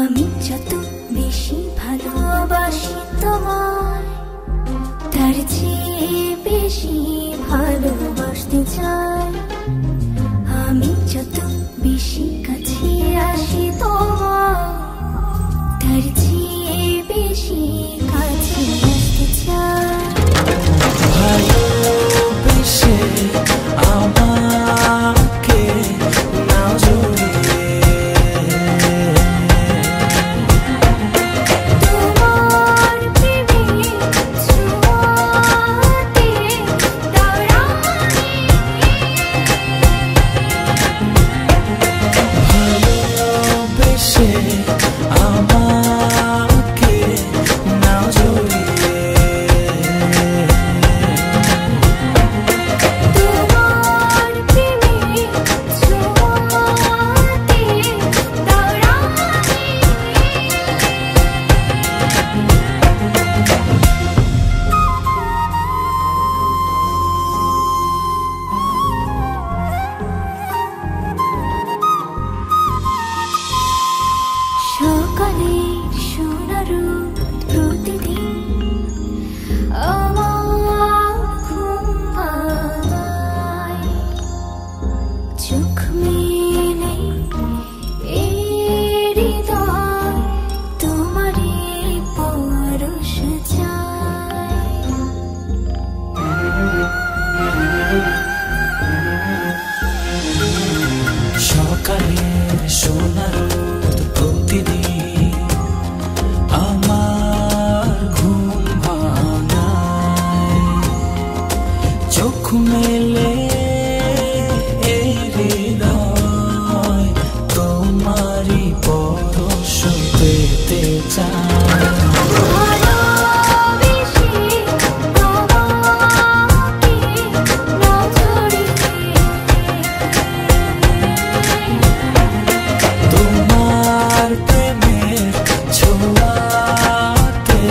আমি যত বেশি ভালোবাসি তোমায়, তার চেয়ে বেশি ভালোবাসতে চাই। আমি যত বেশি কাছে আসি তোমার, তার চেয়ে বেশি কাছে আসতে চাই। ভালোবেসে আমাকে নাও জড়িয়ে, তোমার প্রেমে ছোঁয়াতে দাও রাঙিয়ে। ভালোবেসে আমাকে নাও জড়িয়ে, তোমার প্রেমে ছোঁয়াতে দাও রাঙিয়ে। সকালে সোনার রোদ প্রতিদিন আমার ঘুম ভাঙায়। চোখ মেলে এই হৃদয় তোমারই পরশ চায়। সকালের সোনার রোদ প্রতিদিন আমার ঘুম ভাঙায়। চোখ মেলে এই হৃদয় তোমারই পরশ পেতে চায়। ভালোবেসে তোমাকে নাও জড়িয়ে, তোমার প্রেমের ছোঁয়াতে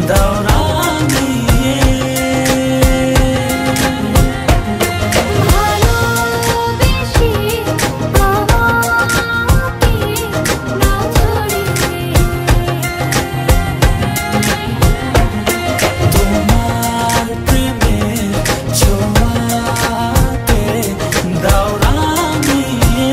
দাও রাঙিয়ে। ভালোবেসে তোমাকে নাও জড়িয়ে, তোমার প্রেমের ছোঁয়াতে দাও রাঙিয়ে।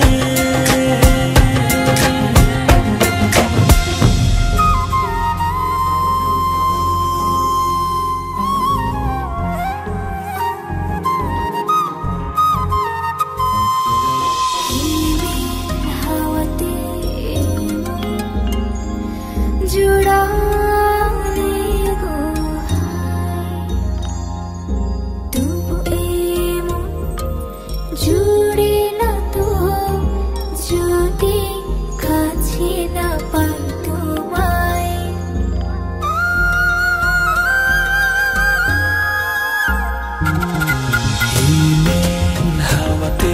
হাওয়াতে জুড়ালে গো হায়, তবু এমন জুড়ে না তো যদি কাছে না পাই তোমায়। হিমেল হাওয়াতে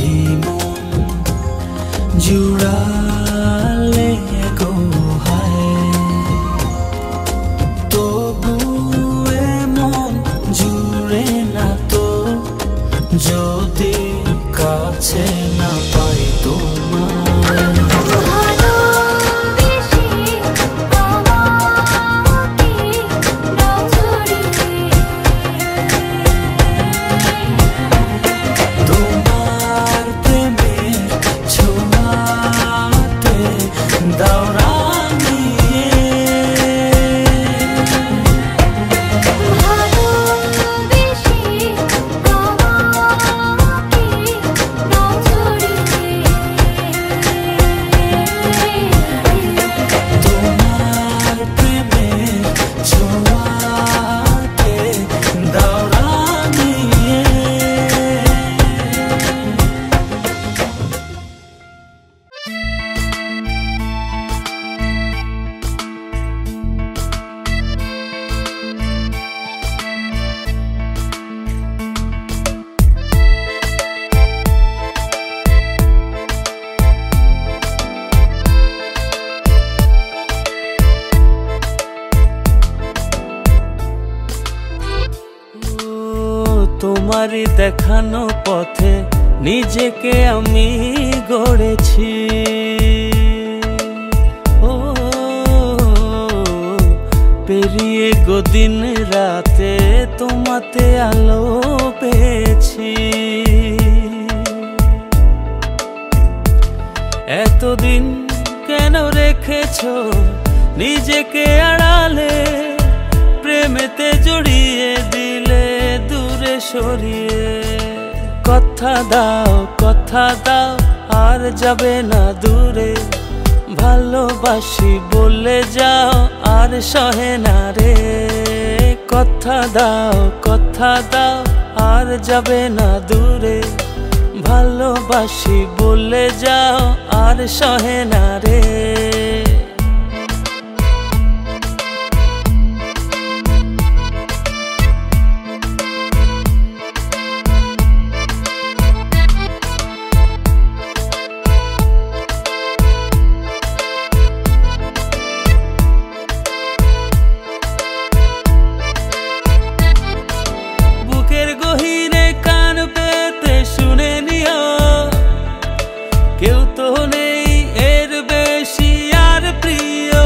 এই মন জুড়ালে গো হায়, তবু এমন জুড়ে না তো যদি কাছে না পাই তোমায়। ভালোবেসে তোমাকে নাও জড়িয়ে, তোমার প্রেমের ছোঁয়াতে দাও রাঙিয়ে। ভালোবেসে তোমাকে নাও জড়িয়ে, তোমার প্রেমের ছোঁয়াতে দাও রাঙিয়ে। তোমারই দেখানো পথে নিজেকে আমি গড়েছি, পেরিয়ে গো দিন রাতে তোমাতে আলো পেয়েছি। এতদিন কেন রেখেছো নিজেকে আড়ালে, প্রেমেতে জড়িয়ে দিলে দূরে সরিয়ে। কথা দাও আর যাবে না দূরে, ভালোবাসি বলে যাও আর সহে না রে। কথা দাও আর যাবে না দূরে, ভালোবাসি বলে যাও আর সহে না রে। বুকের গহীনে কান পেতে শুনে নিও, কেউ তো নেই এর বেশি আর প্রিয়।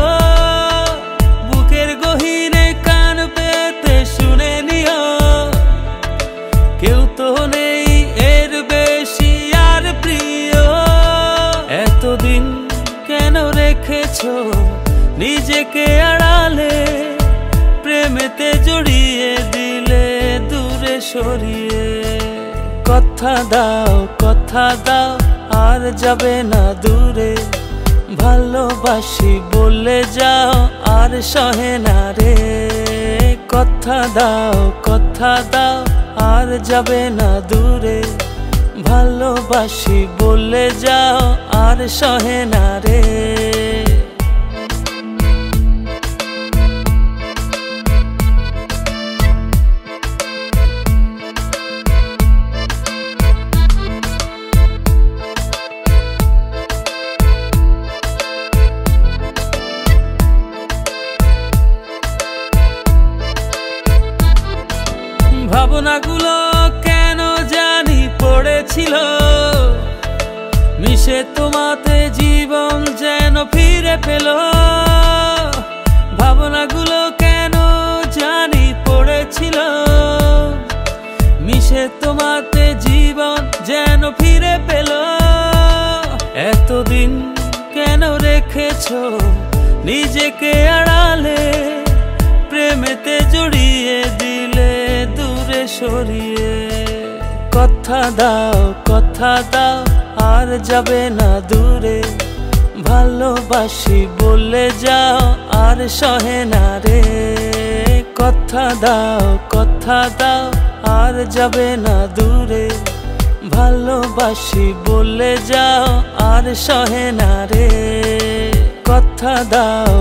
বুকের গহীনে কান পেতে শুনে নিও, কেউ তো নেই এর বেশি আর প্রিয়। এতদিন কেন রেখেছো নিজেকে আড়ালে, প্রেমেতে জড়িয়ে দিলে দূরে সরিয়ে। কথা দাও আর যাবে না দূরে, ভালোবাসি বলে যাও আর সহে না রে। কথা দাও আর যাবে না দূরে, ভালোবাসি বলে যাও আর সহে না রে। ভাবনাগুলো কেন জানি পড়েছিল, মিশে তোমাতে জীবন যেন ফিরে পেল। ভাবনাগুলো কেন জানি পড়েছিল, মিশে তোমাতে জীবন যেন ফিরে পেল। এতদিন কেন রেখেছো নিজেকে আড়ালে, প্রেমেতে জড়িয়ে দিলে দূরে সরিয়ে। কথা দাও আর যাবে না দূরে, ভালোবাসি বলে যাও আর সহে না রে। কথা দাও আর যাবে না দূরে, ভালোবাসি বলে যাও আর সহে না রে। কথা দাও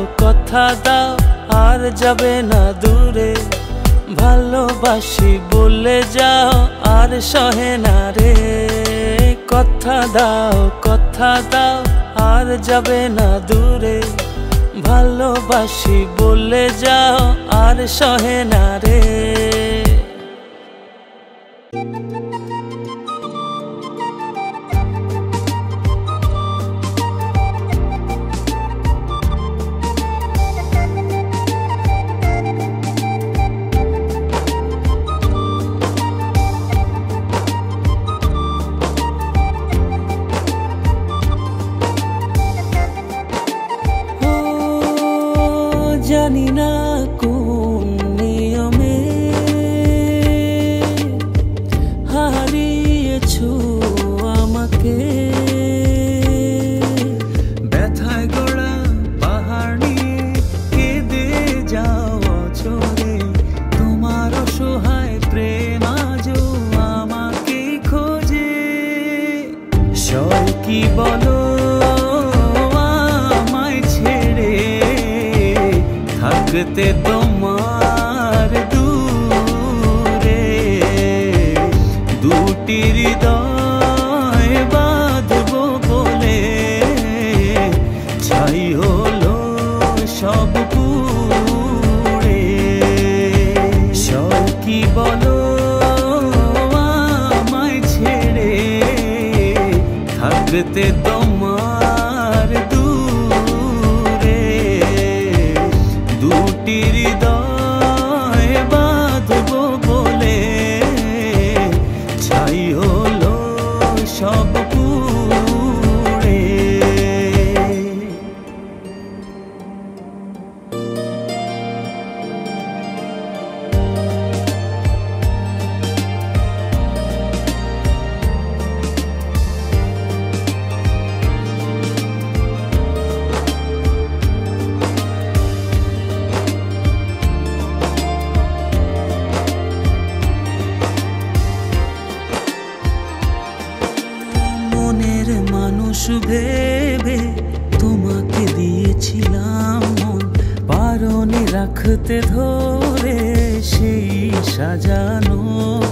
আর যাবে না দূরে, ভালোবাসি বলে যাও আর সহে না রে। কথা দাও আর যাবে না দূরে, ভালোবাসি বলে যাও আর সহে না রে। জানি না কোন নিয়মে হারিয়েছো আমাকে, ব্যথায় গড়া পাহাড় নিয়ে কেঁদে যাও অঝরে। তোমার অসহায় প্রেম আজও আমাকে খোঁজে। সব কি বলো থাকতে তোমার দূরে, দুটি হৃদয় বাঁধবো বলে ছাই হলো সব পুড়ে। সব কি বলো আমায় ছেড়ে, থাকতে তোমার দূরে, দুটি হৃদয় থাকতে ধরে সেই সাজানো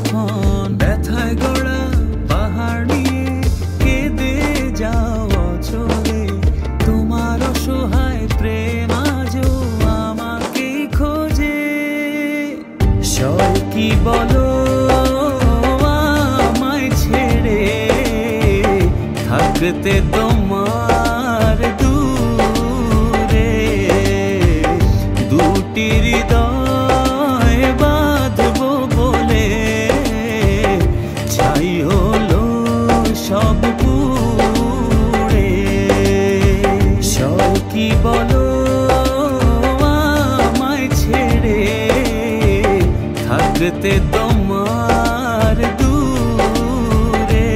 ক্ষণ, ব্যথায় গড়া পাহাড় নিয়ে কেঁদে যাওয়া চলে, তোমার অসহায় প্রেম আজও আমাকে খোঁজে। সব কি বলো আমায় ছেড়ে, থাকতে তোমার দূরে, দুটি হৃদয় বাঁধবো বলে ছাই হলো সব পুড়ে। সব কি বলো আমায় ছেড়ে, থাকতে তোমার দূরে,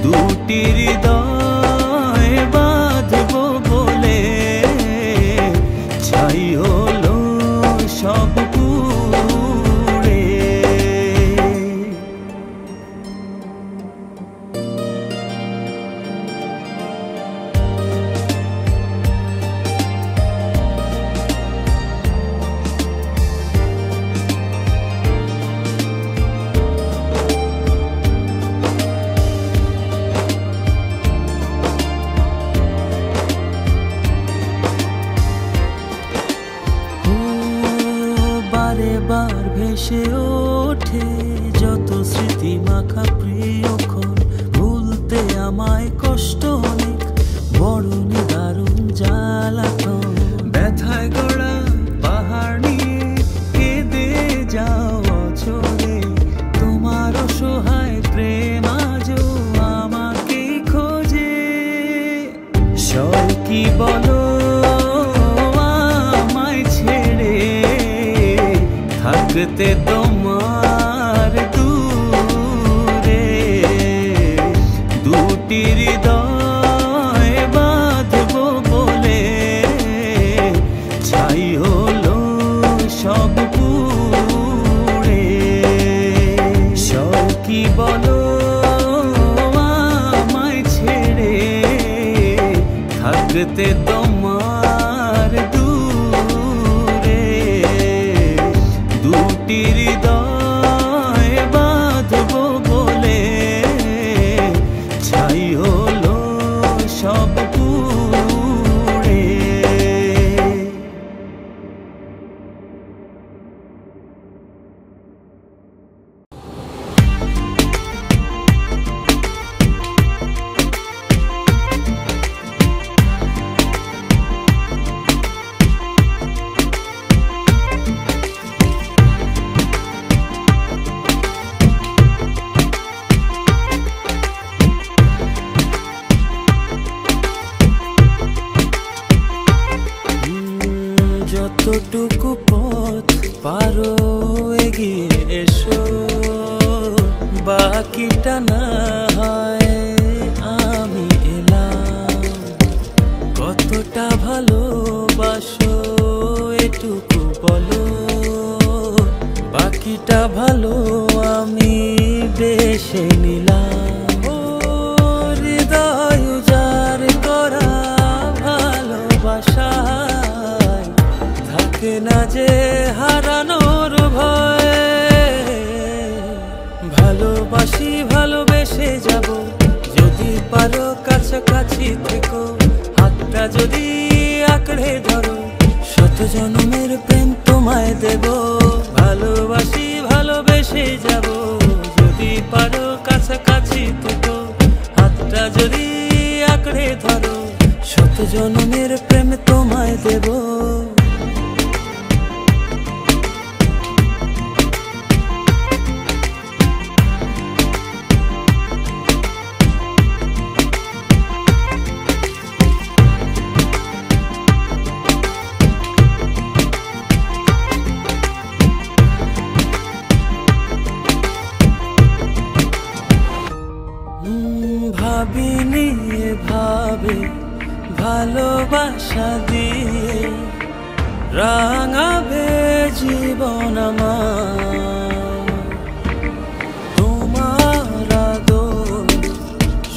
দুটি হৃদয় বাঁধবো বলে ছাই হলো সব পুড়ে। বারে বার ভেসে ওঠে যত স্মৃতি মাখা প্রিয়ক্ষণ, ভুলতে আমায় কষ্ট অনেক, বড় নিদারুণ জ্বালাতন। ব্যথায় গড়া পাহাড় নিয়ে কেঁদে যাওয়া চলে, তোমার অসহায় প্রেম আজও আমাকে খোঁজে। সব কি বলো আমায় ছেড়ে, থাকতে তোমার দূরে, দুটি হৃদয় বাঁধবো বলে ছাই হলো সব পুড়ে। সব কি বলো আমায় ছেড়ে, থাকতে তোমার দূরে, দুটি হৃদয় বাঁধবো বলে ছাই হলো সব পুড়ে। যতটুকু পথ পারো এগিয়ে এসো, বাকিটা না হয় আমি এলাম। কতটা ভালোবাসো এটুকু বলো, বাকিটা ভালো আমি বেশে নিলাম। ও হৃদয় উজাড় করা ভালোবাসায় থাকে না যে হারানোর ভয়। ভালোবাসি ভালোবেসে যাব, যদি পারো কাছাকাছি থেকো, হাতটা যদি আঁকড়ে ধরো, শত জন্মের প্রেম তোমায় দেব। ভালোবাসি ভালোবেসে যাব, যদি পারো কাছাকাছি থেকো, হাতটা যদি আঁকড়ে ধরো, শত জন্মের প্রেম তোমায় দেব। ভাবিনি ভাবে ভালোবাসা দিয়ে রাঙাবে জীবন আমার। তোমার আদর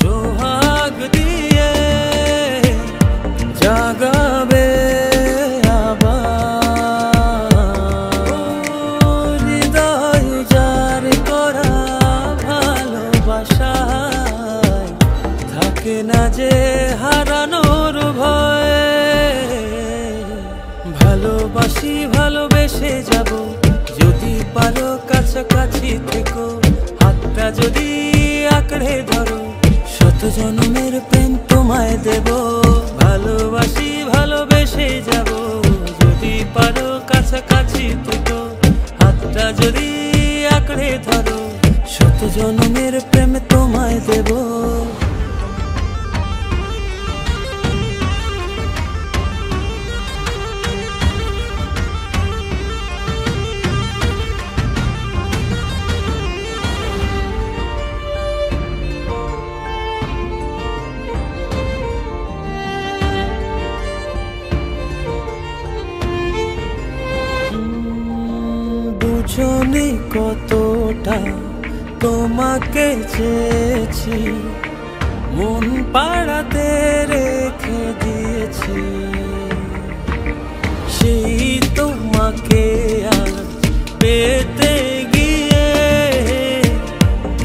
সোহাগ দিয়ে জাগাবে আবার। হারানোর ভয়। ভালোবাসি ভালোবেসে যাব, যদি পারো কাছাকাছি থেকো, হাতটা যদি আঁকড়ে ধরো, শত জন্মের প্রেম তোমায় দেব। ভালোবাসি ভালোবেসে যাব, যদি পারো কাছাকাছি থেকো, হাতটা যদি আঁকড়ে ধরো, শত জন্মের প্রেম তোমায় দেব। বুঝনি কতটা তোমাকে চেয়েছি, মন পাড়াতে রেখে দিয়েছি। সেই তোমাকে আর পেতে গিয়ে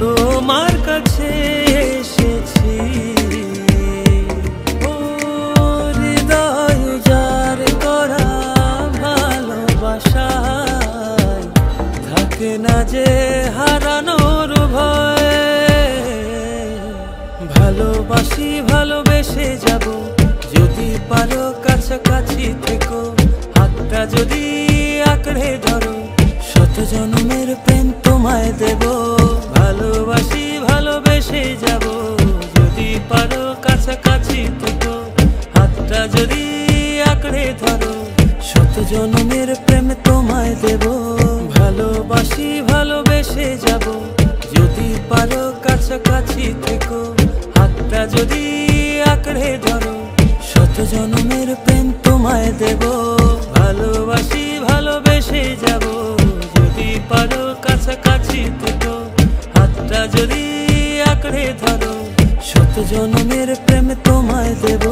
তোমার কাছে এসেছি। ও হৃদয় উজাড় করা ভালোবাসায় থাকে না যে হারানোর ভয়। ভালোবাসি ভালোবেসে যাব, যদি পারো কাছাকাছি থেকো, হাতটা যদি আঁকড়ে ধরো, শত জন্মের প্রেম তোমায় দেব। ভালোবাসি ভালোবেসে যাব, যদি পারো কাছাকাছি থেকো, হাতটা যদি আঁকড়ে ধরো, শত জন্মের প্রেম তোমায় দেব। ভালোবাসি ভালোবেসে যাব, যদি পারো কাছাকাছি থেকো, হাতটা যদি আঁকড়ে ধরো, শত জন্মের প্রেম তোমায় দেব। ভালোবাসি ভালোবেসে যাব, যদি পারো কাছাকাছি থেকো, হাতটা যদি আঁকড়ে ধরো, শত জন্মের প্রেম তোমায় দেব।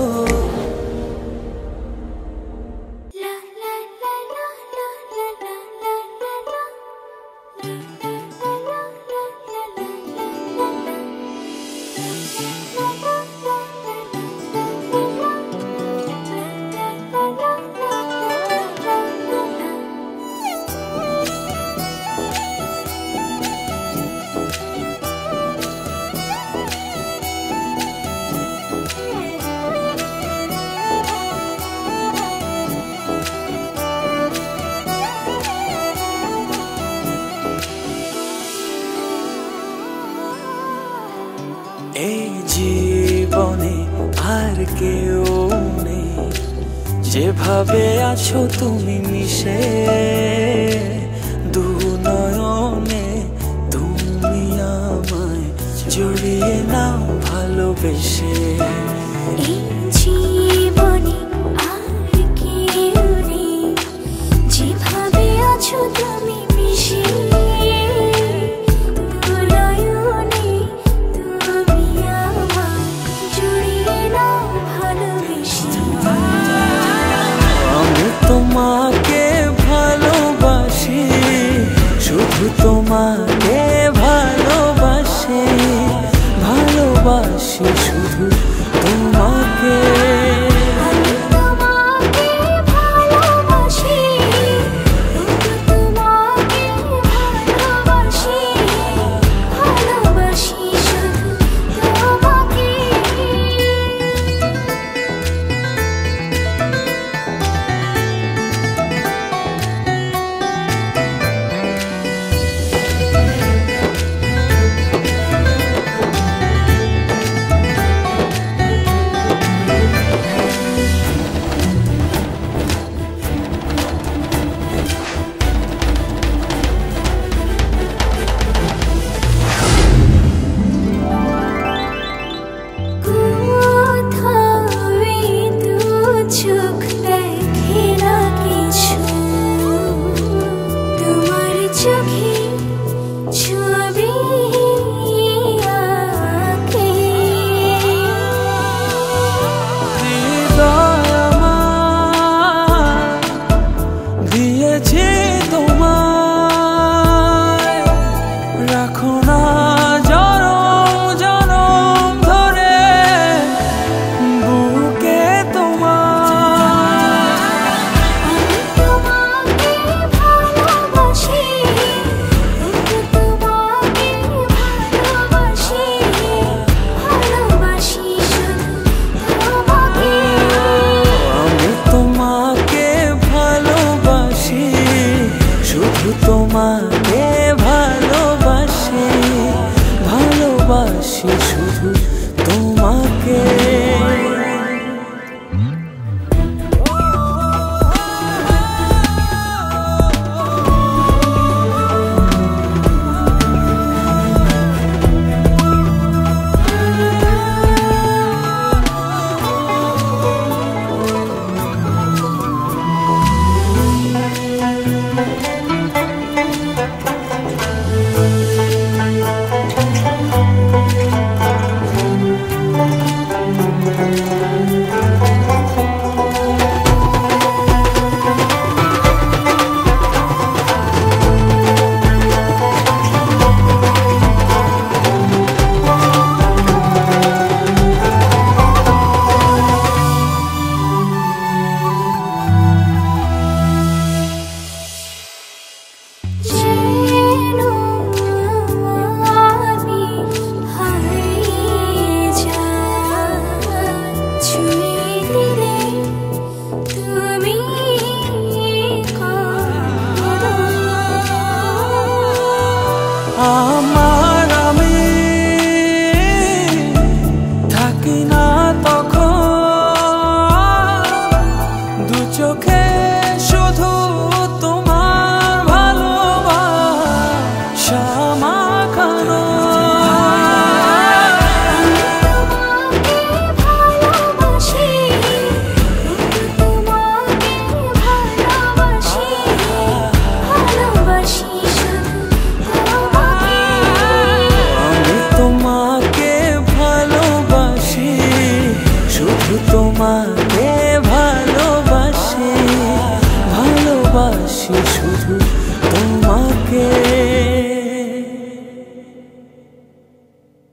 এই জীবনে আর কেউ নেই, যেভাবে আছো তুমি মিশে, দু নয়নে তুমি আমায় জড়িয়ে নাও ভালোবেসে।